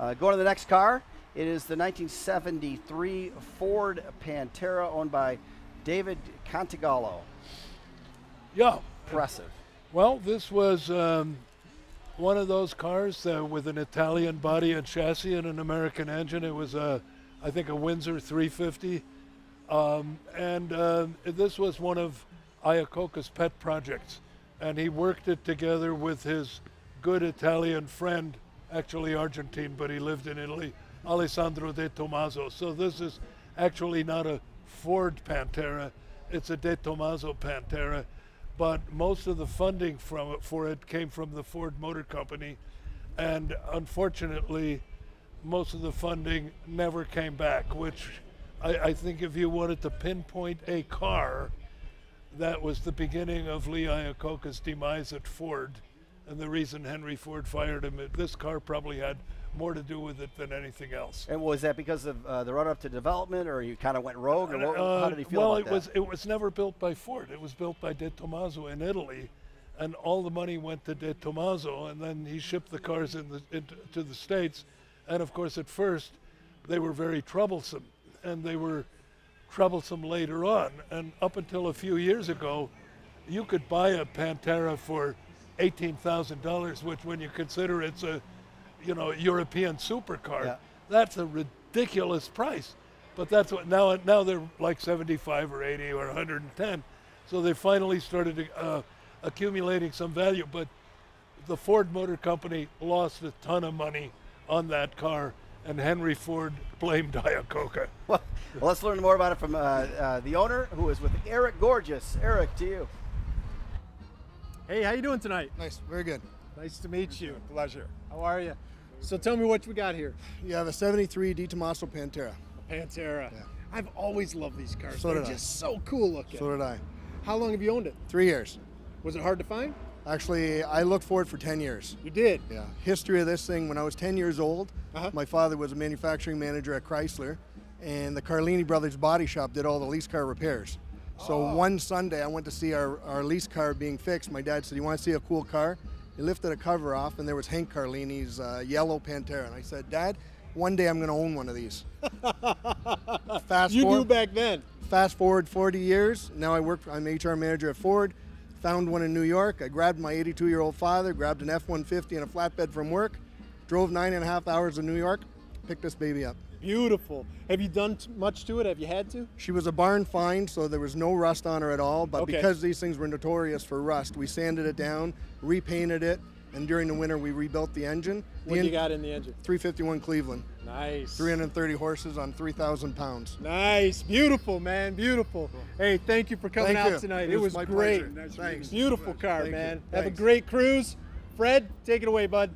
Going to the next car, it is the 1973 Ford Pantera owned by David Cantagallo. Yeah. Impressive. Well, this was one of those cars with an Italian body and chassis and an American engine. It was, I think, a Windsor 350. This was one of Iacocca's pet projects. And he worked it together with his good Italian friend, actually Argentine, but he lived in Italy, Alessandro De Tomaso. So this is actually not a Ford Pantera, it's a De Tomaso Pantera. But most of the funding for it came from the Ford Motor Company. And unfortunately, most of the funding never came back, which I think if you wanted to pinpoint a car, that was the beginning of Lee Iacocca's demise at Ford, and the reason Henry Ford fired him. This car probably had more to do with it than anything else. And was that because of the run-up to development, or you kind of went rogue, or how did he feel about that? It was never built by Ford. It was built by De Tomaso in Italy, and all the money went to De Tomaso, and then he shipped the cars to the States. And of course, at first, they were very troublesome, and they were troublesome later on. And up until a few years ago, you could buy a Pantera for $18,000, which, when you consider it's a European supercar, yeah, that's a ridiculous price. But that's what now they're like 75 or 80 or 110. So they finally started accumulating some value. But the Ford Motor Company lost a ton of money on that car, and Henry Ford blamed Iacocca. Well, let's learn more about it from the owner, who is with Eric Gorgeous. Eric, to you. Hey, how you doing tonight? Nice, very good. Nice to meet you. Pleasure. How are you? So tell me what we got here. You have a 73 De Tomaso Pantera. Pantera. Yeah. I've always loved these cars. So They're did I. just so cool looking. So did I. How long have you owned it? 3 years. Was it hard to find? Actually, I looked for it for 10 years. You did? Yeah. History of this thing, when I was 10 years old, Uh-huh. my father was a manufacturing manager at Chrysler, and the Carlini Brothers body shop did all the lease car repairs. So one Sunday, I went to see our lease car being fixed. My dad said, "You want to see a cool car?" He lifted a cover off, and there was Hank Carlini's yellow Pantera. And I said, "Dad, one day I'm going to own one of these." You knew back then. Fast forward 40 years. Now I'm HR manager at Ford. Found one in New York. I grabbed my 82-year-old father, grabbed an F-150 and a flatbed from work, drove 9.5 hours to New York, picked this baby up. Beautiful. Have you done much to it? Have you had to? She was a barn find, so there was no rust on her at all. But Okay. because these things were notorious for rust, we sanded it down, repainted it, and during the winter we rebuilt the engine. What do you got in the engine? 351 Cleveland. Nice. 330 horses on 3,000 pounds. Nice. Beautiful, man. Beautiful. Hey, thank you for coming Thank out you. tonight. It It was was my great. pleasure. Thanks. Beautiful car, Thank you. man. Have a Thanks. great cruise. Fred, take it away, bud.